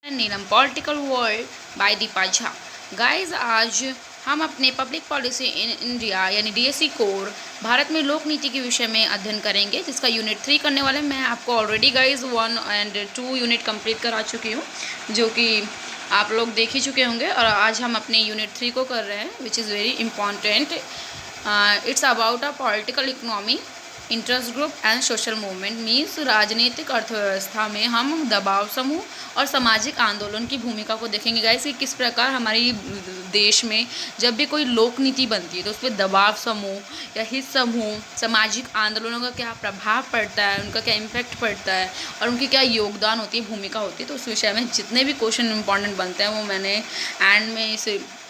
Neelam political world by Deepa Jha. Guys, आज हम अपने पब्लिक पॉलिसी इन इंडिया यानी डीएससी कोर भारत में लोक नीति के विषय में अध्ययन करेंगे, जिसका यूनिट 3 करने वाले हैं। मैं आपको ऑलरेडी गाइस 1 और 2 यूनिट कंप्लीट करा चुकी हूँ, जो कि आप लोग देख ही चुके होंगे। और आज हम अपने यूनिट 3 को कर रहे हैं, which is very important. It's about a political economy, interest group and social movement. Means राजनीतिक अर्थव्यवस्था में हम दबाव समूह और सामाजिक आंदोलन की भूमिका को देखेंगे गाइस, कि किस प्रकार हमारी देश में जब भी कोई लोक नीति बनती है तो उस पर दबाव समूह या हित समूह, सामाजिक आंदोलनों का क्या प्रभाव पड़ता है, उनका क्या इम्पैक्ट पड़ता है और उनकी क्या योगदान होती है, भूमिका होती है। तो उस विषय में जितने भी क्वेश्चन इंपॉर्टेंट बनते हैं वो मैंने एंड में इस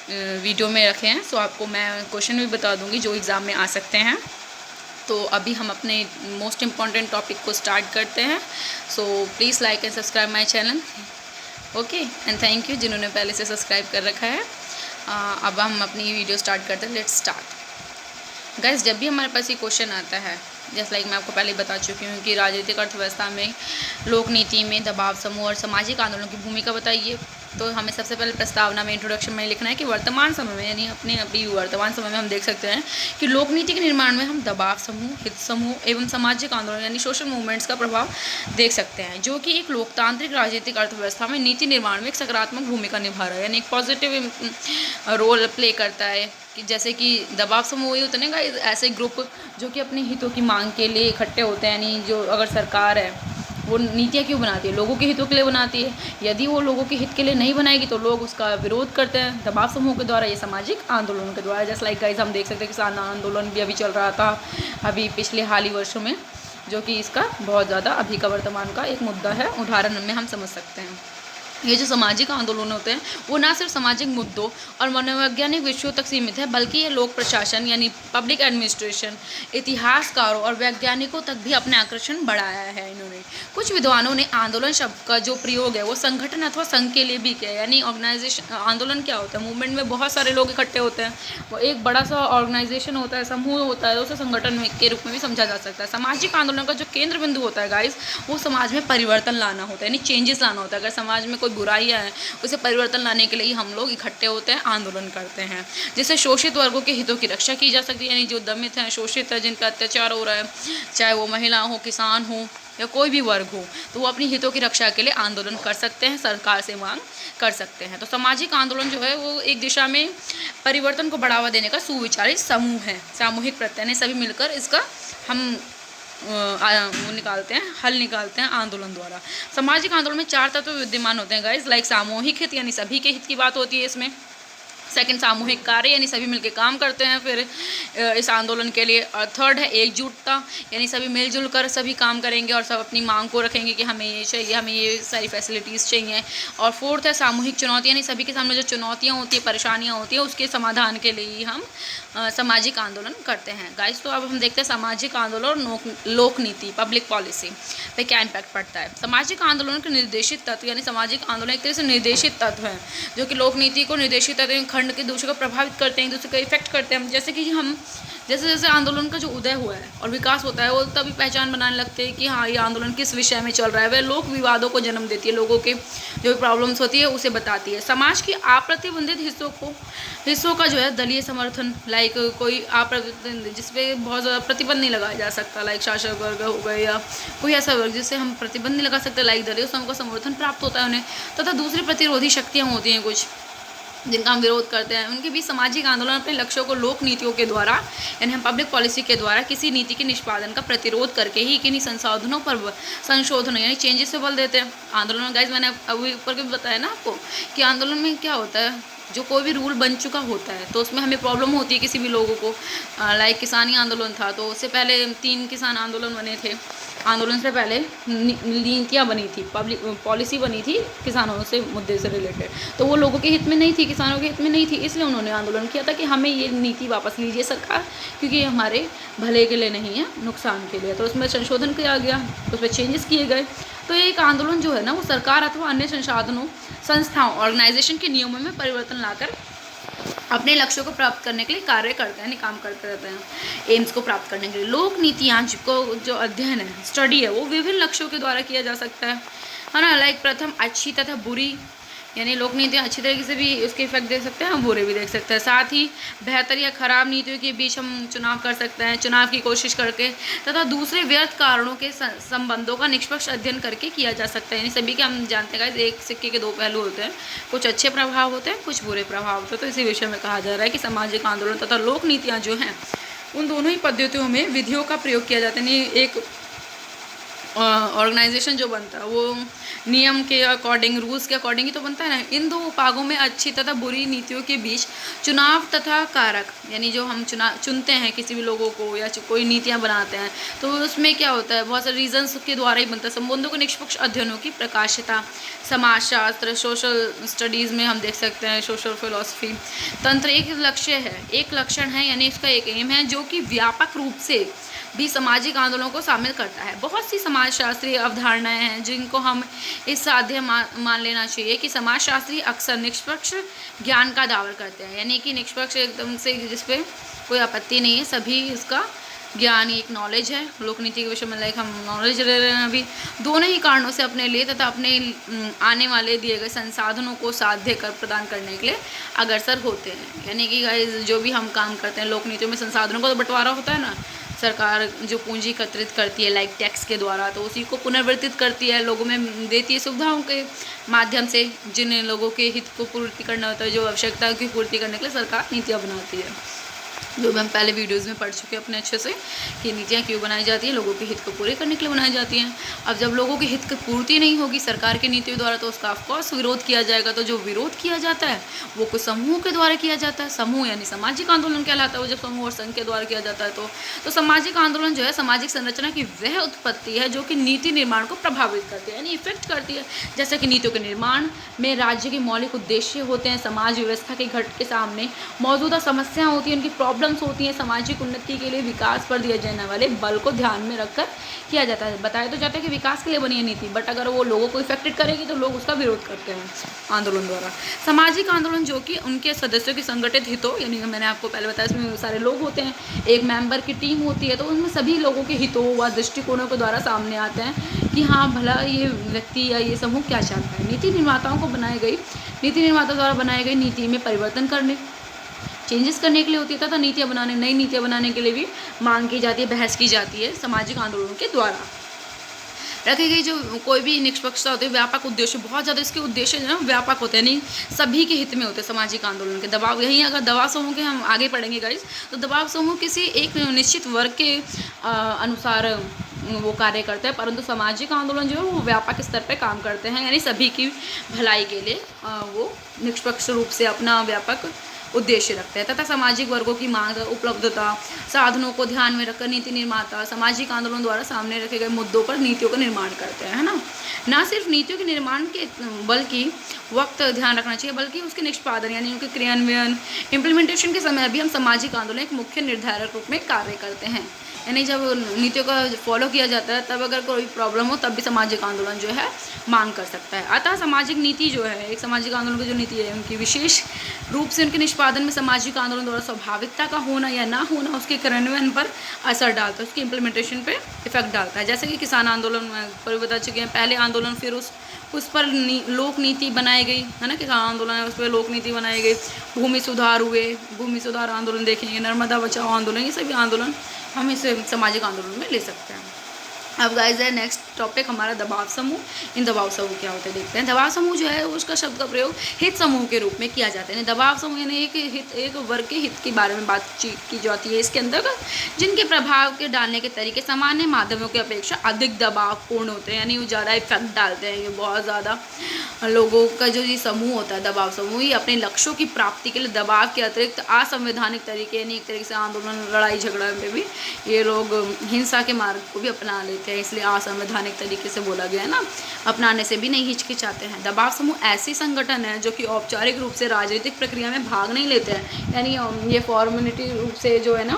वीडियो में रखे हैं। सो आपको मैं क्वेश्चन भी बता दूंगी जो एग्ज़ाम में आ सकते हैं। तो अभी हम अपने मोस्ट इम्पॉर्टेंट टॉपिक को स्टार्ट करते हैं। So please like and subscribe my channel. Okay, and thank you जिन्होंने पहले से सब्सक्राइब कर रखा है। अब हम अपनी वीडियो स्टार्ट करते हैं। Let's start. गाइस, जब भी हमारे पास ये क्वेश्चन आता है, जैसे लाइक मैं आपको पहले बता चुकी हूँ कि राजनीतिक अर्थव्यवस्था में लोक नीति में दबाव समूह और सामाजिक आंदोलन की भूमिका बताइए, तो हमें सबसे पहले प्रस्तावना में, इंट्रोडक्शन में लिखना है कि वर्तमान समय में, यानी अपने अभी वर्तमान समय में हम देख सकते हैं कि लोक नीति के निर्माण में हम दबाव समूह, हित समूह एवं सामाजिक आंदोलन यानी सोशल मूवमेंट्स का प्रभाव देख सकते हैं, जो कि एक लोकतांत्रिक राजनीतिक अर्थव्यवस्था में नीति निर्माण में एक सकारात्मक भूमिका निभा रहा है, यानी एक पॉजिटिव रोल प्ले करता है। कि जैसे कि दबाव समूह वही होते हैं ना, ऐसे ग्रुप जो कि अपने हितों की मांग के लिए इकट्ठे होते हैं। यानी जो अगर सरकार है वो नीतियाँ क्यों बनाती है, लोगों के हितों के लिए बनाती है। यदि वो लोगों के हित के लिए नहीं बनाएगी तो लोग उसका विरोध करते हैं दबाव समूह के द्वारा, ये सामाजिक आंदोलन के द्वारा। जैसे लाइक गाइस हम देख सकते हैं किसान आंदोलन भी अभी चल रहा था अभी पिछले हाल ही वर्षों में, जो कि इसका बहुत ज़्यादा अभी का वर्तमान का एक मुद्दा है, उदाहरण में हम समझ सकते हैं। ये जो सामाजिक आंदोलन होते हैं वो ना सिर्फ सामाजिक मुद्दों और मनोवैज्ञानिक विषयों तक सीमित है, बल्कि ये लोक प्रशासन यानी पब्लिक एडमिनिस्ट्रेशन, इतिहासकारों और वैज्ञानिकों तक भी अपने आकर्षण बढ़ाया है इन्होंने। कुछ विद्वानों ने आंदोलन शब्द का जो प्रयोग है वो संगठन अथवा संघ के लिए भी किया है। यानी ऑर्गेनाइजेशन, आंदोलन क्या होता है, मूवमेंट में बहुत सारे लोग इकट्ठे होते हैं, वो एक बड़ा सा ऑर्गेनाइजेशन होता है, समूह होता है, उसे संगठन के रूप में भी समझा जा सकता है। सामाजिक आंदोलन का जो केंद्र बिंदु होता है गाइस, वो समाज में परिवर्तन लाना होता है, यानी चेंजेस लाना होता है। अगर समाज में बुराइयां है उसे परिवर्तन लाने के लिए हम लोग इकट्ठे होते हैं, आंदोलन करते हैं, जिससे शोषित वर्गों के हितों की रक्षा की जा सकती है। यानी जो दमित हैं, शोषित है, जिनका अत्याचार हो रहा है, चाहे वो महिला हो, किसान हो या कोई भी वर्ग हो, तो वो अपनी हितों की रक्षा के लिए आंदोलन कर सकते हैं, सरकार से मांग कर सकते हैं। तो सामाजिक आंदोलन जो है वो एक दिशा में परिवर्तन को बढ़ावा देने का सुविचारित समूह है, सामूहिक प्रत्यय, सभी मिलकर इसका हम वो निकालते हैं, हल निकालते हैं आंदोलन द्वारा। सामाजिक आंदोलन में 4 तत्व विद्यमान होते हैं गाइस, लाइक सामूहिक हित यानी सभी के हित की बात होती है इसमें। सेकंड, सामूहिक कार्य यानी सभी मिलकर काम करते हैं फिर इस आंदोलन के लिए। और थर्ड है एकजुटता, यानी सभी मिलजुल कर सभी काम करेंगे और सब अपनी मांग को रखेंगे कि हमें ये चाहिए, हमें ये सारी फैसिलिटीज़ चाहिए। और फोर्थ है सामूहिक चुनौती, यानी सभी के सामने जो चुनौतियाँ होती हैं, परेशानियाँ होती हैं, उसके समाधान के लिए ही हम सामाजिक आंदोलन करते हैं गाइस। तो अब हम देखते हैं सामाजिक आंदोलन और लोक नीति, पब्लिक पॉलिसी पे क्या इम्पैक्ट पड़ता है। सामाजिक आंदोलन के निर्देशित तत्व, यानी सामाजिक आंदोलन एक तरह से निर्देशित तत्व है, जो कि लोक नीति को निर्देशित तत्व खंड के दूसरे को प्रभावित करते हैं, एक दूसरे का इफेक्ट करते हैं। जैसे कि हम जैसे जैसे आंदोलन का जो उदय हुआ है और विकास होता है, वो तभी पहचान बनाने लगते हैं कि हाँ, ये आंदोलन किस विषय में चल रहा है। वह लोक विवादों को जन्म देती है, लोगों के जो प्रॉब्लम्स होती है उसे बताती है। समाज की अप्रतिबंधित हिस्सों का जो है दलीय समर्थन, लाइक कोई अप्रतिबंधित जिसपे बहुत ज़्यादा प्रतिबंध नहीं लगाया जा सकता, लाइक शासक वर्ग हो गए या कोई ऐसा वर्ग जिससे हम प्रतिबंध नहीं लगा सकते, लाइक दलीय समूह का समर्थन प्राप्त होता है उन्हें। तथा दूसरी प्रतिरोधी शक्तियाँ होती हैं कुछ जिनका हम विरोध करते हैं, उनके भी सामाजिक आंदोलन अपने लक्ष्यों को लोक नीतियों के द्वारा, यानी हम पब्लिक पॉलिसी के द्वारा किसी नीति के निष्पादन का प्रतिरोध करके ही किन्हीं संशोधनों पर संशोधन यानी चेंजेस से बल देते हैं। आंदोलन गाइस मैंने अभी ऊपर भी बताया ना आपको कि आंदोलन में क्या होता है, जो कोई भी रूल बन चुका होता है तो उसमें हमें प्रॉब्लम होती है किसी भी लोगों को। लाइक किसानी आंदोलन था तो उससे पहले 3 किसान आंदोलन बने थे, आंदोलन से पहले नीतियाँ बनी थी, पब्लिक पॉलिसी बनी थी किसानों से मुद्दे से रिलेटेड, तो वो लोगों के हित में नहीं थी, किसानों के हित में नहीं थी, इसलिए उन्होंने आंदोलन किया था कि हमें ये नीति वापस लीजिए सरकार, क्योंकि ये हमारे भले के लिए नहीं है, नुकसान के लिए। तो उसमें संशोधन किया गया, उसमें चेंजेस किए गए। तो एक आंदोलन जो है ना वो सरकार अथवा अन्य संसाधनों, संस्थाओं, ऑर्गेनाइजेशन के नियमों में परिवर्तन लाकर अपने लक्ष्यों को प्राप्त करने के लिए कार्य करते हैं, काम करते रहते हैं एम्स को प्राप्त करने के लिए। लोक नीतियाँ को जो अध्ययन है, स्टडी है, वो विभिन्न लक्ष्यों के द्वारा किया जा सकता है। है ना। लाइक प्रथम अच्छी तथा बुरी, यानी लोक नीतियाँ अच्छी तरीके से भी उसके इफेक्ट देख सकते हैं, बुरे भी देख सकते हैं। साथ ही बेहतर या खराब नीतियों के बीच हम चुनाव कर सकते हैं, चुनाव की कोशिश करके, तथा दूसरे व्यर्थ कारणों के संबंधों का निष्पक्ष अध्ययन करके किया जा सकता है। यानी सभी के हम जानते हैं एक सिक्के के दो पहलू होते हैं, कुछ अच्छे प्रभाव होते हैं, कुछ बुरे प्रभाव होते हैं। तो इसी विषय में कहा जा रहा है कि सामाजिक आंदोलन तथा लोक नीतियाँ जो हैं उन दोनों ही पद्धतियों में विधियों का प्रयोग किया जाता है। यानी एक ऑर्गेनाइजेशन जो बनता है वो नियम के अकॉर्डिंग, रूल्स के अकॉर्डिंग ही तो बनता है ना। इन दो उपागों में अच्छी तथा बुरी नीतियों के बीच चुनाव तथा कारक, यानी जो हम चुनते हैं किसी भी लोगों को या कोई नीतियां बनाते हैं, तो उसमें क्या होता है, बहुत सारे रीजंस के द्वारा ही बनता है। संबंधों के निष्पक्ष अध्ययनों की प्रकाशिता, समाजशास्त्र, सोशल स्टडीज़ में हम देख सकते हैं, सोशल फिलॉसफी, तंत्र एक लक्ष्य है, एक लक्षण है, यानी इसका एक एम है जो कि व्यापक रूप से भी सामाजिक आंदोलनों को शामिल करता है। बहुत सी समाजशास्त्रीय अवधारणाएं हैं जिनको हम इस साध्य मान लेना चाहिए कि समाजशास्त्री अक्सर निष्पक्ष ज्ञान का दावा करते हैं, यानी कि निष्पक्ष एकदम से जिस पे कोई आपत्ति नहीं है, सभी इसका ज्ञान एक नॉलेज है। लोक नीति के विषय में लाइक हम नॉलेज ले रहे हैं अभी, दोनों ही कारणों से अपने लिए तथा अपने आने वाले दिए गए संसाधनों को साध्य कर प्रदान करने के लिए अग्रसर होते हैं। यानी कि गाइस जो भी हम काम करते हैं लोक नीतियों में संसाधनों का तो बंटवारा होता है ना, सरकार जो पूंजी एकत्रित करती है लाइक टैक्स के द्वारा, तो उसी को पुनर्वर्तित करती है, लोगों में देती है सुविधाओं के माध्यम से, जिन लोगों के हित को पूर्ति करना होता है, जो आवश्यकता की पूर्ति करने के लिए सरकार नीतियाँ बनाती है, जो भी हम पहले वीडियोस में पढ़ चुके हैं अपने अच्छे से कि नीतियाँ क्यों बनाई जाती हैं, लोगों के हित को पूरे करने के लिए बनाई जाती हैं। अब जब लोगों के हित की पूर्ति नहीं होगी सरकार की नीतियों द्वारा, तो उसका ऑफकोर्स विरोध किया जाएगा। तो जो विरोध किया जाता है वो कुछ समूह के द्वारा किया जाता है, समूह यानी सामाजिक आंदोलन कहलाता है वो, जब समूह और संघ के द्वारा किया जाता है। तो सामाजिक आंदोलन जो है सामाजिक संरचना की वह उत्पत्ति है जो कि नीति निर्माण को प्रभावित करती है, यानी इफेक्ट करती है। जैसे कि नीतियों के निर्माण में राज्य के मौलिक उद्देश्य होते हैं, समाज व्यवस्था के घट के सामने मौजूदा समस्याएं होती हैं, उनकी प्रॉब्लम्स होती हैं, सामाजिक उन्नति के लिए विकास पर दिए जाने वाले बल को ध्यान में रखकर किया जाता है। बताया तो जाता है कि विकास के लिए बनी है नीति, बट अगर वो लोगों को इफेक्टेड करेगी तो लोग उसका विरोध करते हैं आंदोलन द्वारा। सामाजिक आंदोलन जो कि उनके सदस्यों की संगठित हितों, यानी मैंने आपको पहले बताया इसमें सारे लोग होते हैं, एक मेंबर की टीम होती है, तो उनमें सभी लोगों के हितों व दृष्टिकोणों के द्वारा सामने आते हैं कि हाँ भला ये व्यक्ति या ये समूह क्या चाहता है। नीति निर्माताओं द्वारा बनाई गई नीति में परिवर्तन करने, चेंजेस करने के लिए होती है, तथा नीतियाँ बनाने, नई नीतियाँ बनाने के लिए भी मांग की जाती है, बहस की जाती है सामाजिक आंदोलनों के द्वारा। रखी गई जो कोई भी निष्पक्षता होती है, व्यापक उद्देश्य, बहुत ज़्यादा इसके उद्देश्य जो है व्यापक होते हैं, यानी सभी के हित में होते हैं सामाजिक आंदोलन के। दबाव, यहीं अगर दबाव समूह के हम आगे पढ़ेंगे गाइस, तो दबाव समूह किसी एक निश्चित वर्ग के अनुसार वो कार्य करते हैं, परंतु सामाजिक आंदोलन जो है वो व्यापक स्तर पर काम करते हैं, यानी सभी की भलाई के लिए वो निष्पक्ष रूप से अपना व्यापक उद्देश्य रखते हैं, तथा सामाजिक वर्गों की मांग, उपलब्धता, साधनों को ध्यान में रखकर नीति निर्माता सामाजिक आंदोलन द्वारा सामने रखे गए मुद्दों पर नीतियों का निर्माण करते हैं, है ना सिर्फ नीतियों के निर्माण के बल्कि वक्त ध्यान रखना चाहिए, बल्कि उसके निष्पादन यानी उनके क्रियान्वयन, इम्प्लीमेंटेशन के समय भी हम सामाजिक आंदोलन एक मुख्य निर्धारक रूप में कार्य करते हैं। यानी जब नीतियों का फॉलो किया जाता है तब अगर कोई प्रॉब्लम हो तब भी सामाजिक आंदोलन जो है मांग कर सकता है। अतः सामाजिक नीति जो है, एक सामाजिक आंदोलन की जो नीति है, उनकी विशेष रूप से उनके निष्पादन में सामाजिक आंदोलन द्वारा स्वाभाविकता का होना या ना होना उसके क्रियान्वयन पर असर डालता है, उसकी इम्प्लीमेंटेशन पे इफेक्ट डालता है। जैसे कि किसान आंदोलन पर बता चुके हैं, पहले आंदोलन, फिर उस पर लोक नीति बनाई गई, है ना, किसान आंदोलन है, उस पर लोक नीति बनाई गई, भूमि सुधार हुए, भूमि सुधार आंदोलन देखेंगे, नर्मदा बचाओ आंदोलन, ये सभी आंदोलन हम इसे सामाजिक आंदोलन में ले सकते हैं। अब गाइस है नेक्स्ट टॉपिक हमारा दबाव समूह। इन दबाव समूह क्या होते हैं देखते हैं। दबाव समूह जो है उसका शब्द का प्रयोग हित समूह के रूप में किया जाता है। दबाव समूह यानी एक वर्ग के हित के बारे में बातचीत की जाती है। इसके अंतर्गत जिनके प्रभाव के डालने के तरीके सामान्य माध्यमों की अपेक्षा अधिक दबावपूर्ण होते हैं, यानी वो ज़्यादा इफेक्ट डालते हैं। ये बहुत ज़्यादा लोगों का जो ये समूह होता है दबाव समूह, ये अपने लक्ष्यों की प्राप्ति के लिए दबाव के अतिरिक्त असंवैधानिक तरीके, यानी एक तरीके से आंदोलन, लड़ाई झगड़ा में भी ये लोग हिंसा के मार्ग को भी अपना लेते हैं, इसलिए असंवैधानिक तरीके से बोला गया है ना, अपनाने से भी नहीं हिचकिचाते हैं। दबाव समूह ऐसे संगठन है जो कि औपचारिक रूप से राजनीतिक प्रक्रिया में भाग नहीं लेते हैं, यानी ये फॉर्मेलिटी रूप से जो है ना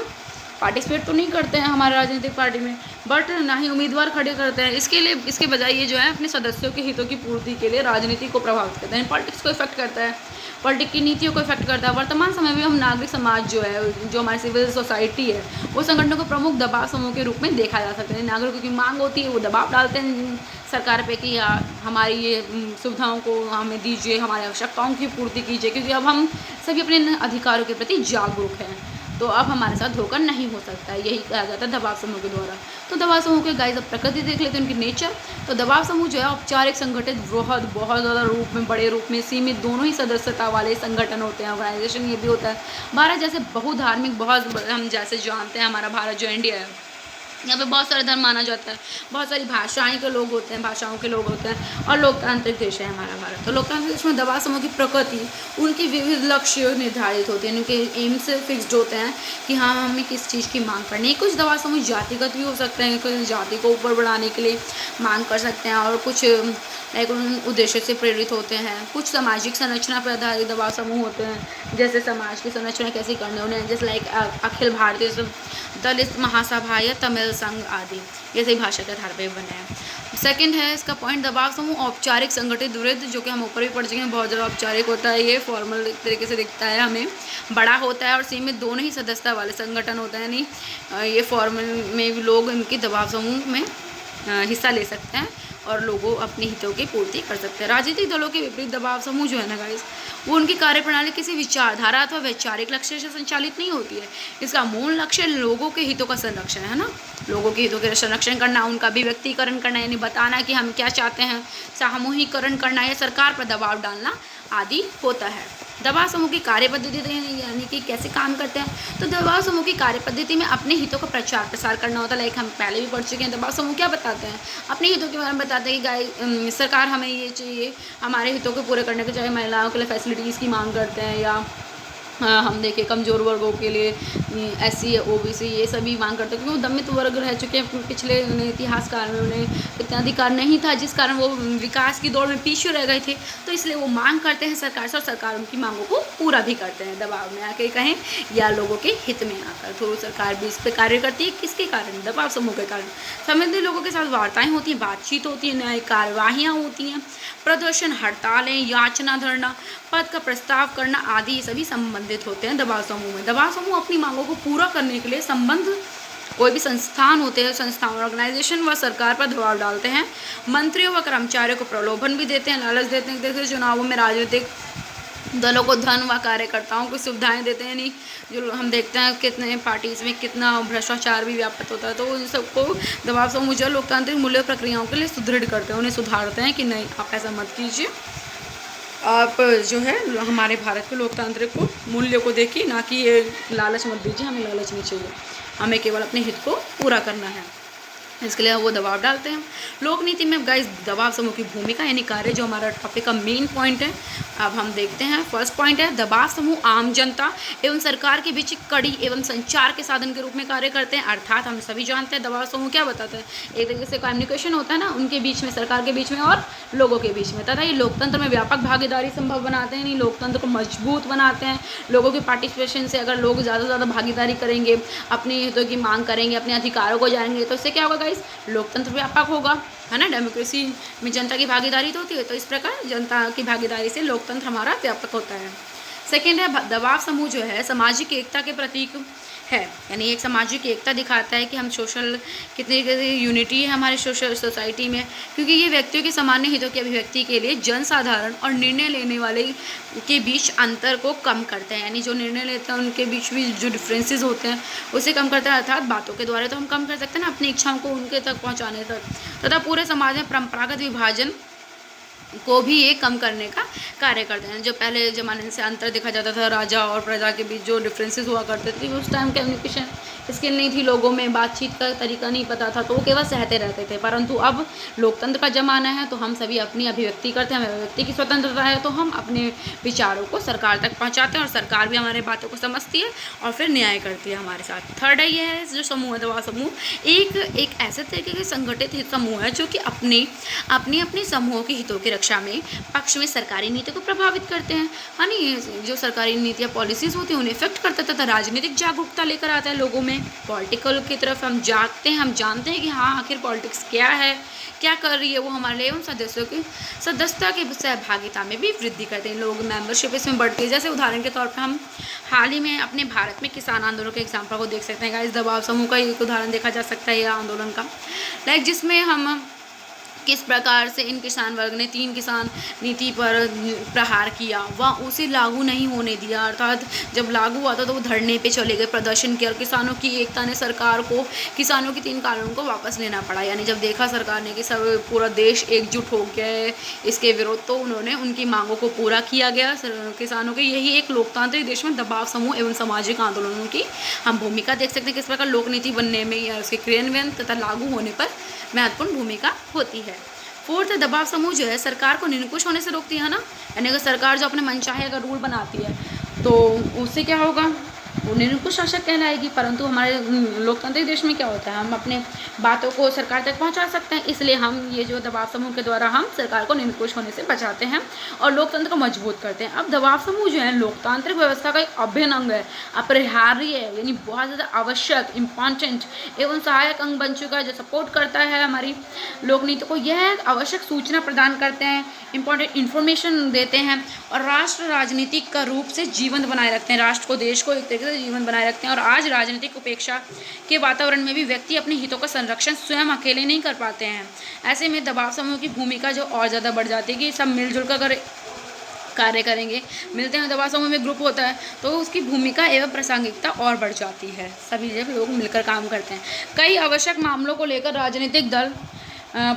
पार्टिसिपेट तो नहीं करते हैं हमारे राजनीतिक पार्टी में, बट ना ही उम्मीदवार खड़े करते हैं। इसके लिए इसके बजाय ये जो है अपने सदस्यों के हितों की पूर्ति के लिए राजनीति को प्रभावित करते हैं, पॉलिटिक्स को इफेक्ट करता है, पॉलिटिक्स की नीतियों को इफेक्ट करता है। वर्तमान समय में हम नागरिक समाज जो है, जो हमारी सिविल सोसाइटी है, वो संगठनों को प्रमुख दबाव समूह के रूप में देखा जा सकता है। नागरिकों की मांग होती है, वो दबाव डालते हैं सरकार पे कि हमारी ये सुविधाओं को हमें दीजिए, हमारी आवश्यकताओं की पूर्ति कीजिए, क्योंकि अब हम सभी अपने अधिकारों के प्रति जागरूक हैं, तो अब हमारे साथ धोखा नहीं हो सकता है। यही कहा जाता है दबाव समूह के द्वारा। तो दबाव समूह के गाइस अब प्रकृति देख लेते हैं, उनकी नेचर। तो दबाव समूह जो है औपचारिक, संगठित, बहुत ज़्यादा रूप में, बड़े रूप में सीमित, दोनों ही सदस्यता वाले संगठन होते हैं, ऑर्गेनाइजेशन ये भी होता है। भारत जैसे बहुधार्मिक, बहुत हम जैसे जानते हैं हमारा भारत जो इंडिया है, यहाँ पे बहुत सारे धर्म माना जाता है, बहुत सारी भाषाओं के लोग होते हैं, और लोकतांत्रिक देश है हमारा भारत। तो लोकतांत्रिक देश में दबाव समूह की प्रकृति, उनकी विविध लक्ष्य निर्धारित होते हैं, उनके एम्स फिक्स्ड होते हैं कि हाँ हमें किस चीज़ की मांग करनी है। कुछ दबाव समूह जातिगत भी हो सकते हैं, कुछ जाति को ऊपर बढ़ाने के लिए मांग कर सकते हैं, और कुछ लाइक उन उद्देश्य से प्रेरित होते हैं। कुछ सामाजिक संरचना पर आधारित दबाव समूह होते हैं, जैसे समाज की संरचना कैसी करनी उन्हें, जैसे लाइक अखिल भारतीय दलित महासभा या तमिल संघ आदि, ये सही भाषा के आधार पर बने हैं। सेकंड है इसका पॉइंट, दबाव समूह औपचारिक, संगठित, वृद्ध, जो कि हम ऊपर भी पढ़ चुके हैं, बहुत ज़्यादा औपचारिक होता है, ये फॉर्मल तरीके से दिखता है हमें, बड़ा होता है और सीमित, दोनों ही सदस्यता वाले संगठन होते हैं। यानी ये फॉर्मल में भी लोग इनके दबाव समूह में हिस्सा ले सकते हैं और लोगों अपने हितों की पूर्ति कर सकते हैं। राजनीतिक दलों के विपरीत दबाव समूह जो है ना गाइस, वो उनकी कार्यप्रणाली किसी विचारधारा अथवा वैचारिक लक्ष्य से संचालित नहीं होती है। इसका मूल लक्ष्य लोगों के हितों का संरक्षण है ना, लोगों के हितों के संरक्षण करना, उनका अभिव्यक्तिकरण करना, यानी बताना कि हम क्या चाहते हैं, सामूहिकरण करना या सरकार पर दबाव डालना आदि होता है। दबाव समूह की कार्यपद्धति यानी कि कैसे काम करते हैं, तो दबाव समूह की कार्यपद्धति में अपने हितों का प्रचार प्रसार करना होता है। लाइक हम पहले भी पढ़ चुके हैं, दबाव समूह क्या बताते हैं, अपने हितों के बारे में बताते हैं कि सरकार हमें ये चाहिए, हमारे हितों को पूरे करने के, चाहे महिलाओं के लिए फैसिलिटीज़ की मांग करते हैं, या हम देखें कमज़ोर वर्गों के लिए SC OBC ये सभी मांग करते हैं, क्योंकि वो दमित वर्ग रह चुके हैं पिछले इतिहासकाल में, उन्हें इतना अधिकार नहीं था, जिस कारण वो विकास की दौड़ में पीछे रह गए थे। तो इसलिए वो मांग करते हैं सरकार से, और सरकार उनकी मांगों को पूरा भी करते हैं, दबाव में आके कहें या लोगों के हित में आकर। तो सरकार भी इस पर कार्य करती है, किसके कारण, दबाव समूह के कारण। संबंधित लोगों के साथ वार्ताएँ होती हैं, बातचीत होती है, न्यायिक कार्यवाहियाँ होती हैं, प्रदर्शन, हड़तालें, याचना, धरना, पद का प्रस्ताव करना आदि, ये सभी संबंधित होते हैं दबाव समूह में। दबाव समूह अपनी मांगों को पूरा करने के लिए संबंध कोई भी संस्थान होते हैं, संस्थान, ऑर्गेनाइजेशन व सरकार पर दबाव डालते हैं। मंत्रियों व कर्मचारियों को प्रलोभन भी देते हैं, लालच देते हैं, जैसे चुनावों में राजनीतिक दलों को धन व कार्यकर्ताओं को सुविधाएं देते हैं। नहीं, जो हम देखते हैं कितने पार्टीज़ में कितना भ्रष्टाचार भी व्याप्त होता है, तो उन सबको दबाव समूह जो लोकतांत्रिक मूल्य प्रक्रियाओं के लिए सुदृढ़ करते हैं, उन्हें सुधारते हैं कि नहीं आप ऐसा मत कीजिए, आप जो है हमारे भारत के लोकतांत्रिक को मूल्य को देखिए, ना कि ये लालच मत दीजिए, हमें लालच नहीं चाहिए, हमें केवल अपने हित को पूरा करना है, इसके लिए वो दबाव डालते हैं। लोक नीति में गाइस दबाव समूह की भूमिका यानी कार्य, जो हमारा टॉपिक का मेन पॉइंट है, अब हम देखते हैं। फर्स्ट पॉइंट है दबाव समूह आम जनता एवं सरकार के बीच कड़ी एवं संचार के साधन के रूप में कार्य करते हैं। अर्थात हम सभी जानते हैं दबाव समूह क्या बताता है, एक तरीके से कम्युनिकेशन होता है ना उनके बीच में, सरकार के बीच में और लोगों के बीच में, तथा ये लोकतंत्र में व्यापक भागीदारी संभव बनाते हैं, लोकतंत्र को मजबूत बनाते हैं। लोगों के पार्टिसिपेशन से अगर लोग ज़्यादा से ज़्यादा भागीदारी करेंगे, अपने हितों की मांग करेंगे, अपने अधिकारों को जानेंगे, तो इससे क्या होगा गाइस, लोकतंत्र व्यापक होगा, है ना। डेमोक्रेसी में जनता की भागीदारी तो होती है, तो इस प्रकार जनता की भागीदारी से लोकतंत्र हमारा व्यापक होता है। सेकेंड है दबाव समूह जो है सामाजिक एकता के प्रतीक है, यानी एक सामाजिक एकता दिखाता है कि हम सोशल कितनी यूनिटी है हमारे सोशल सोसाइटी में, क्योंकि ये व्यक्तियों के सामान्य हितों की अभिव्यक्ति के लिए जनसाधारण और निर्णय लेने वाले के बीच अंतर को कम करते हैं, यानी जो निर्णय लेते हैं उनके बीच भी जो डिफरेंसेस होते हैं उसे कम करते हैं। अर्थात बातों के द्वारा तो हम कम कर सकते हैं ना अपनी इच्छाओं को उनके तक पहुँचाने तक, तथा पूरे समाज में परंपरागत विभाजन को भी ये कम करने का कार्य करते हैं। जो पहले ज़माने से अंतर देखा जाता था, राजा और प्रजा के बीच जो डिफरेंसेस हुआ करते थे, उस टाइम कम्युनिकेशन स्किल नहीं थी लोगों में, बातचीत का तरीका नहीं पता था, तो वो केवल सहते रहते थे। परंतु अब लोकतंत्र का ज़माना है, तो हम सभी अपनी अभिव्यक्ति करते हैं, अभिव्यक्ति की स्वतंत्रता है, तो हम अपने विचारों को सरकार तक पहुँचाते हैं और सरकार भी हमारे बातों को समझती है और फिर न्याय करती है हमारे साथ। थर्ड है ये है जो समूह है, दबाव समूह एक ऐसे तरीके के संगठित समूह है जो कि अपने समूहों के हितों की सुरक्षा में पक्ष में सरकारी नीति को प्रभावित करते हैं। यानी जो सरकारी नीतियाँ पॉलिसीज़ होती हैं उन्हें इफेक्ट करता है तथा राजनीतिक जागरूकता लेकर आता है लोगों में। पॉलिटिकल की तरफ हम जागते हैं, हम जानते हैं कि हाँ आखिर पॉलिटिक्स क्या है, क्या कर रही है वो हमारे लिए, उन सदस्यों की सदस्यता की सहभागिता में भी वृद्धि करते हैं। लोग मेंबरशिप इसमें बढ़ती है। जैसे उदाहरण के तौर पर हम हाल ही में अपने भारत में किसान आंदोलन के एग्जाम्पल को देख सकते हैं। इस दबाव समूह का एक उदाहरण देखा जा सकता है यह आंदोलन का, जिसमें हम किस प्रकार से इन किसान वर्ग ने 3 किसान नीति पर प्रहार किया, वह उसे लागू नहीं होने दिया। अर्थात जब लागू हुआ था तो वो धरने पे चले गए, प्रदर्शन किया और किसानों की एकता ने सरकार को किसानों की 3 कानूनों को वापस लेना पड़ा। यानी जब देखा सरकार ने कि सब पूरा देश एकजुट हो गया है इसके विरोध, तो उन्होंने उनकी मांगों को पूरा किया गया किसानों के। यही एक लोकतांत्रिक देश में दबाव समूह एवं सामाजिक आंदोलनों की हम भूमिका देख सकते हैं, किस प्रकार लोक नीति बनने में या उसके क्रियान्वयन तथा लागू होने पर महत्वपूर्ण भूमिका होती है। 4th दबाव समूह जो है सरकार को निरंकुश होने से रोकती है ना। यानी अगर सरकार जो अपने मनचाहे अगर रूल बनाती है तो उससे क्या होगा, वो निरंकुश शासक कहलाएगी। परंतु हमारे लोकतांत्रिक देश में क्या होता है, हम अपने बातों को सरकार तक पहुंचा सकते हैं। इसलिए हम ये जो दबाव समूह के द्वारा हम सरकार को निरंकुश होने से बचाते हैं और लोकतंत्र को मजबूत करते हैं। अब दबाव समूह जो है लोकतांत्रिक व्यवस्था का एक अभिन्न अंग है, अपरिहार्य है, यानी बहुत ज़्यादा आवश्यक, इम्पॉर्टेंट एवं सहायक अंग बन चुका है जो सपोर्ट करता है हमारी लोकनीति को। यह आवश्यक सूचना प्रदान करते हैं, इंपॉर्टेंट इन्फॉर्मेशन देते हैं और राष्ट्र राजनीतिक का रूप से जीवंत बनाए रखते हैं, राष्ट्र को, देश को एक तरीके से जीवन बनाए रखते हैं। और आज राजनीतिक उपेक्षा के वातावरण में भी व्यक्ति अपने हितों का संरक्षण स्वयं अकेले नहीं कर पाते हैं। ऐसे में दबाव समूह की भूमिका जो और ज़्यादा बढ़ जाती है कि सब मिलजुल कर कार्य करेंगे, मिलते हैं दबाव समूह में ग्रुप होता है तो उसकी भूमिका एवं प्रासंगिकता और बढ़ जाती है। सभी जब लोग मिलकर काम करते हैं, कई आवश्यक मामलों को लेकर राजनीतिक दल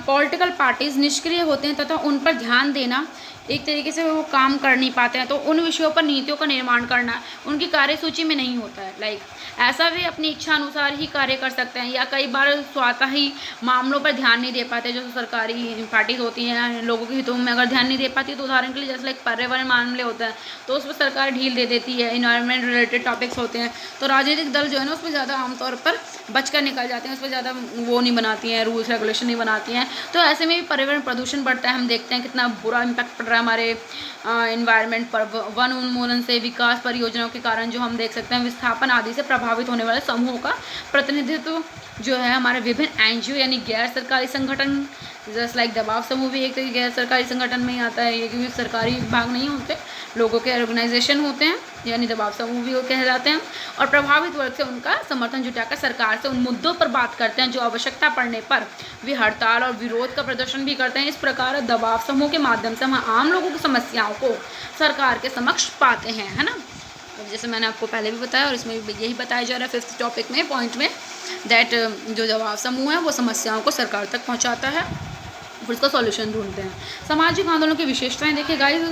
पॉलिटिकल पार्टीज निष्क्रिय होते हैं तथा उन पर ध्यान देना एक तरीके से वो काम कर नहीं पाते हैं। तो उन विषयों पर नीतियों का निर्माण करना उनकी कार्यसूची में नहीं होता है। ऐसा वे अपनी इच्छा अनुसार ही कार्य कर सकते हैं या कई बार स्वतः ही मामलों पर ध्यान नहीं दे पाते। जो सरकारी पार्टीज होती हैं लोगों के हितों में अगर ध्यान नहीं दे पाती, तो उदाहरण के लिए जैसे पर्यावरण मामले होता है तो उस पर सरकार ढील दे देती है। इन्वायरमेंट रिलेटेड टॉपिक्स होते हैं तो राजनीतिक दल जो है ना उस पर ज़्यादा आमतौर पर बचकर निकल जाते हैं, उस पर ज़्यादा वो नहीं बनाती हैं, रूल्स रेगुलेशन नहीं बनाती हैं। तो ऐसे में भी पर्यावरण प्रदूषण बढ़ता है। हम देखते हैं कितना बुरा इम्पैक्ट पड़ रहा है हमारे इन्वायरमेंट पर। वन उन्मूलन से, विकास परियोजनाओं के कारण जो हम देख सकते हैं विस्थापन आदि से प्रभावित होने वाले समूहों का प्रतिनिधित्व जो है हमारे विभिन्न एनजीओ यानी गैर सरकारी संगठन, जस्ट लाइक दबाव समूह भी एक गैर सरकारी संगठन में ही आता है। ये क्योंकि सरकारी विभाग नहीं होते, लोगों के ऑर्गेनाइजेशन होते हैं, यानी दबाव समूह भी वो कहलाते हैं। और प्रभावित वर्ग से उनका समर्थन जुटाकर सरकार से उन मुद्दों पर बात करते हैं जो आवश्यकता पड़ने पर वे हड़ताल और विरोध का प्रदर्शन भी करते हैं। इस प्रकार दबाव समूह के माध्यम से हम आम लोगों की समस्याओं को सरकार के समक्ष पाते हैं, है ना। जैसे मैंने आपको पहले भी बताया और इसमें भी यही बताया जा रहा है 5th टॉपिक में, पॉइंट में, दैट जो दबाव समूह है वो समस्याओं को सरकार तक पहुंचाता है फिर उसका सॉल्यूशन ढूंढते हैं। सामाजिक आंदोलन की विशेषताएं देखिए guys,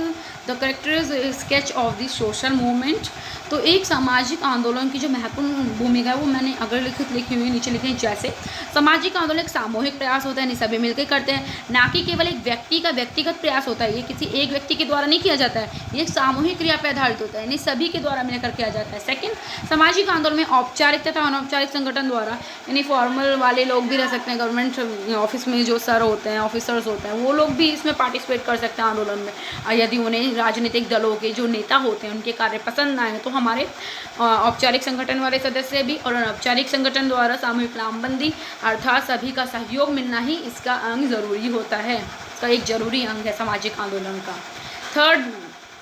the characters sketch of the social movement. तो एक सामाजिक आंदोलन की जो महत्वपूर्ण भूमिका है वो मैंने अगर लिखी हुई नीचे लिखी, जैसे सामाजिक आंदोलन एक सामूहिक प्रयास होता है, यानी सभी मिलकर करते हैं, ना कि केवल एक व्यक्ति का व्यक्तिगत प्रयास होता है। ये किसी एक व्यक्ति के द्वारा नहीं किया जाता है, ये एक सामूहिक क्रिया पर आधारित होता है, यानी सभी के द्वारा मिलकर किया जाता है। सेकेंड, सामाजिक आंदोलन में औपचारिक तथा अनौपचारिक संगठन द्वारा, यानी फॉर्मल वाले लोग भी रह सकते हैं, गवर्नमेंट ऑफिस में जो सर होते हैं, ऑफिसर्स होते हैं, वो लोग भी इसमें पार्टिसिपेट कर सकते हैं आंदोलन में। यदि उन्हें राजनीतिक दलों के जो नेता होते हैं उनके कार्य पसंद ना आए तो हमारे औपचारिक संगठन वाले सदस्य भी और अनौपचारिक संगठन द्वारा सामूहिक लामबंदी अर्थात सभी का सहयोग मिलना ही इसका अंग जरूरी होता है, इसका एक जरूरी अंग है सामाजिक आंदोलन का। थर्ड,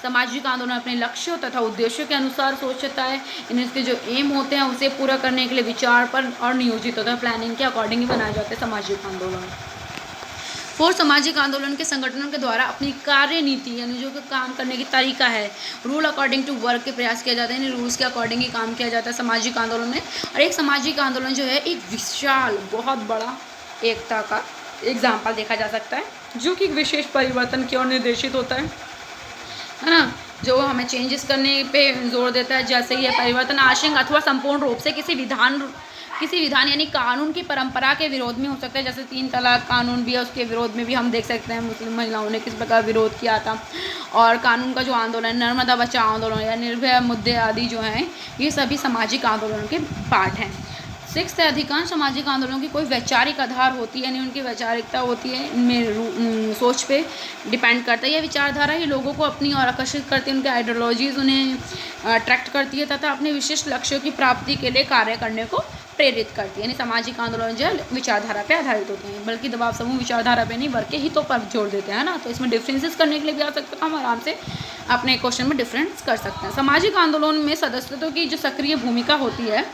सामाजिक आंदोलन अपने लक्ष्यों तथा उद्देश्यों के अनुसार सोचता है, इनके जो एम होते हैं उसे पूरा करने के लिए विचार पर और नियोजित होता है, प्लानिंग के अकॉर्डिंग ही बनाए जाते हैं सामाजिक आंदोलन। 4, सामाजिक आंदोलन के संगठनों के द्वारा अपनी कार्य नीति यानी जो काम करने की तरीका है, रूल अकॉर्डिंग टू वर्क के प्रयास किया जाता है, यानी रूल्स के अकॉर्डिंग ही काम किया जाता है सामाजिक आंदोलन में। और एक सामाजिक आंदोलन जो है एक विशाल बहुत बड़ा एकता का एग्जाम्पल देखा जा सकता है, जो कि एक विशेष परिवर्तन की ओर निर्देशित होता है ना, जो हमें चेंजेस करने पे जोर देता है। जैसे ये परिवर्तन आंशिक अथवा संपूर्ण रूप से किसी विधान यानी कानून की परंपरा के विरोध में हो सकता है। जैसे 3 तलाक कानून भी है, उसके विरोध में भी हम देख सकते हैं मुस्लिम महिलाओं ने किस प्रकार विरोध किया था। और कानून का जो आंदोलन, नर्मदा बचाओ आंदोलन या निर्भया मुद्दे आदि जो हैं, ये सभी सामाजिक आंदोलन के पार्ट हैं। सिक्स्थ है, अधिकांश सामाजिक आंदोलनों की कोई वैचारिक आधार होती है, यानी उनकी वैचारिकता होती है, इनमें सोच पे डिपेंड करता है। यह विचारधारा ही लोगों को अपनी ओर आकर्षित करती है, उनके आइडियोलॉजीज़ उन्हें अट्रैक्ट करती है तथा अपने विशिष्ट लक्ष्यों की प्राप्ति के लिए कार्य करने को प्रेरित करती है। यानी सामाजिक आंदोलन जो है विचारधारा पे आधारित होते हैं, बल्कि दबाव समूह विचारधारा पे नहीं बल्कि हितों पर जोर देते हैं ना। तो इसमें डिफरेंसेस करने के लिए भी आ सकते हैं, हम आराम से अपने क्वेश्चन में डिफरेंस कर सकते हैं। सामाजिक आंदोलन में सदस्यों की जो सक्रिय भूमिका होती है,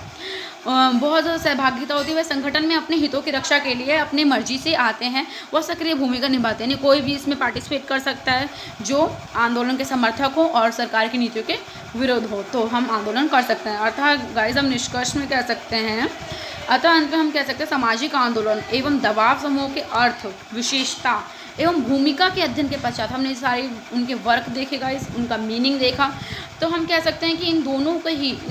बहुत ज़्यादा सहभागिता होती है। वह संगठन में अपने हितों की रक्षा के लिए अपनी मर्जी से आते हैं, वह सक्रिय भूमिका निभाते हैं। यानी कोई भी इसमें पार्टिसिपेट कर सकता है जो आंदोलन के समर्थक हो और सरकार की नीतियों के विरोध हो, तो हम आंदोलन कर सकते हैं। अर्थात गाइस हम निष्कर्ष में कह सकते हैं, अतः अंत में हम कह सकते हैं सामाजिक आंदोलन एवं दबाव समूह के अर्थ, विशेषता एवं भूमिका के अध्ययन के पश्चात हमने सारी उनके वर्क देखे गाइस, उनका मीनिंग देखा, तो हम कह सकते हैं कि इन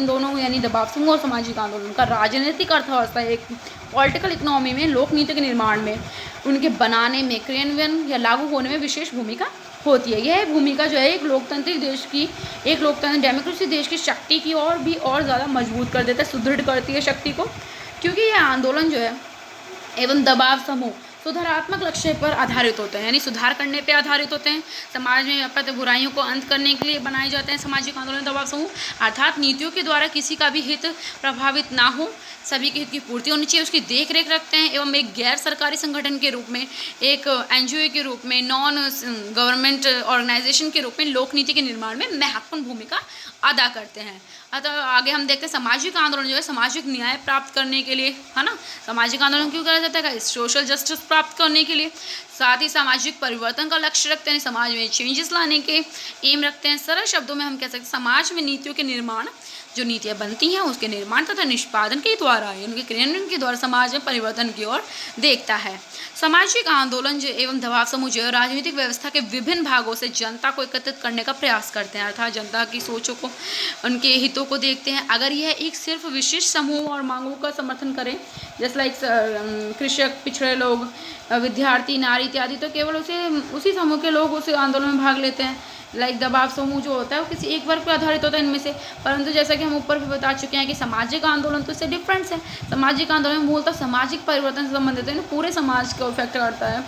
दोनों यानी दबाव समूह और सामाजिक आंदोलन का राजनीतिक अर्थव्यवस्था, एक पॉलिटिकल इकोनॉमी में, लोक नीति के निर्माण में, उनके बनाने में, क्रियान्वयन या लागू होने में विशेष भूमिका होती है। यह भूमिका जो है एक लोकतांत्रिक डेमोक्रेसी देश की शक्ति की और भी और ज़्यादा मजबूत कर देता है, सुदृढ़ करती है शक्ति को, क्योंकि यह आंदोलन जो है एवं दबाव समूह सुधारात्मक लक्ष्य पर आधारित होते हैं, यानी सुधार करने पर आधारित होते हैं। समाज में व्याप्त बुराइयों को अंत करने के लिए बनाए जाते हैं सामाजिक आंदोलन दबाव समूह, अर्थात नीतियों के द्वारा किसी का भी हित प्रभावित ना हो, सभी के हित की पूर्ति होनी चाहिए, उसकी देख रेख रखते हैं एवं एक गैर सरकारी संगठन के रूप में, एक NGO के रूप में, नॉन गवर्नमेंट ऑर्गेनाइजेशन के रूप में लोक नीति के निर्माण में महत्वपूर्ण भूमिका अदा करते हैं। अतः आगे हम देखते हैं सामाजिक आंदोलन जो है सामाजिक न्याय प्राप्त करने के लिए, है ना। सामाजिक आंदोलन क्यों करा जाता है? सोशल जस्टिस प्राप्त करने के लिए, साथ ही सामाजिक परिवर्तन का लक्ष्य रखते हैं, समाज में चेंजेस लाने के एम रखते हैं। सरल शब्दों में हम कह सकते हैं समाज में नीतियों के निर्माण, जो नीतियाँ बनती हैं उसके निर्माण तथा निष्पादन के द्वारा, उनके क्रियान्वयन के द्वारा समाज में परिवर्तन की ओर देखता है। सामाजिक आंदोलन जो एवं दबाव समूह जो राजनीतिक व्यवस्था के विभिन्न भागों से जनता को एकत्रित करने का प्रयास करते हैं, अर्थात जनता की सोचों को, उनके हितों को देखते हैं। अगर यह एक सिर्फ विशिष्ट समूह और मांगों का समर्थन करें, जैसे लाइक कृषक, पिछड़े लोग, विद्यार्थी, नारी इत्यादि, तो केवल उसी समूह के लोग उस आंदोलन में भाग लेते हैं। लाइक दबाव समूह जो होता है वो किसी एक वर्ग पर आधारित होता है इनमें से, परंतु जैसा कि हम ऊपर भी बता चुके हैं कि सामाजिक आंदोलन तो इससे डिफरेंस है। सामाजिक आंदोलन मूलतः सामाजिक परिवर्तन से संबंधित है, पूरे समाज को इफेक्ट करता है।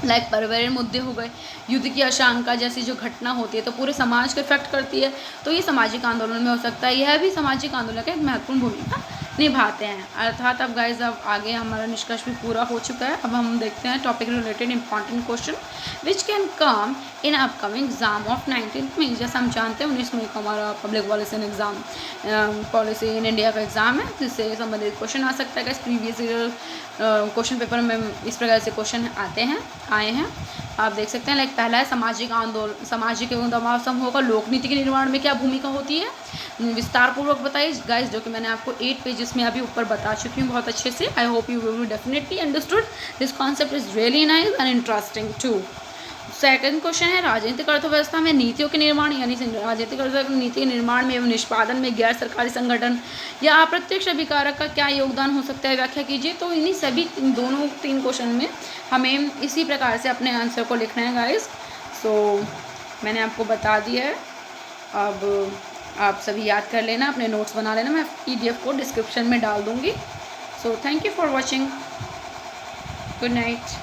लाइक पर्यावरण मुद्दे हो गए, युद्ध की आशंका जैसी जो घटना होती है तो पूरे समाज को इफेक्ट करती है, तो ये सामाजिक आंदोलन में हो सकता है। यह भी सामाजिक आंदोलन का एक महत्वपूर्ण भूमिका निभाते हैं। अर्थात अब गाइज अब आगे हमारा निष्कर्ष भी पूरा हो चुका है। अब हम देखते हैं topic related important question which can come in upcoming exam of 19 मई। जैसे हम जानते हैं 19 मई को हमारा पब्लिक पॉलिसी इन इंडिया का एग्ज़ाम है, जिससे संबंधित क्वेश्चन आ सकता है। प्रीवियस ईयर क्वेश्चन पेपर में इस प्रकार से क्वेश्चन आए हैं, आप देख सकते हैं। लाइक पहला है सामाजिक एवं दबाव समूह का लोक नीति के निर्माण में क्या भूमिका होती है, विस्तार पूर्वक बताइए गाइस, जो कि मैंने आपको 8 पेजेस में अभी ऊपर बता चुकी हूँ बहुत अच्छे से। I hope you will definitely understood this concept is really nice and interesting too. Second question है राजनीतिक अर्थव्यवस्था में नीतियों के निर्माण, यानी राजनीतिक अर्थव्यवस्था नीति के निर्माण में एवं निष्पादन में गैर सरकारी संगठन या अप्रत्यक्ष अभिकारक का क्या योगदान हो सकता है, व्याख्या कीजिए। तो इन्हीं सभी 3 क्वेश्चन में हमें इसी प्रकार से अपने आंसर को लिखना है गाइस। सो मैंने आपको बता दिया है, अब आप सभी याद कर लेना, अपने नोट्स बना लेना, मैं PDF को डिस्क्रिप्शन में डाल दूँगी। So thank you for watching, good night.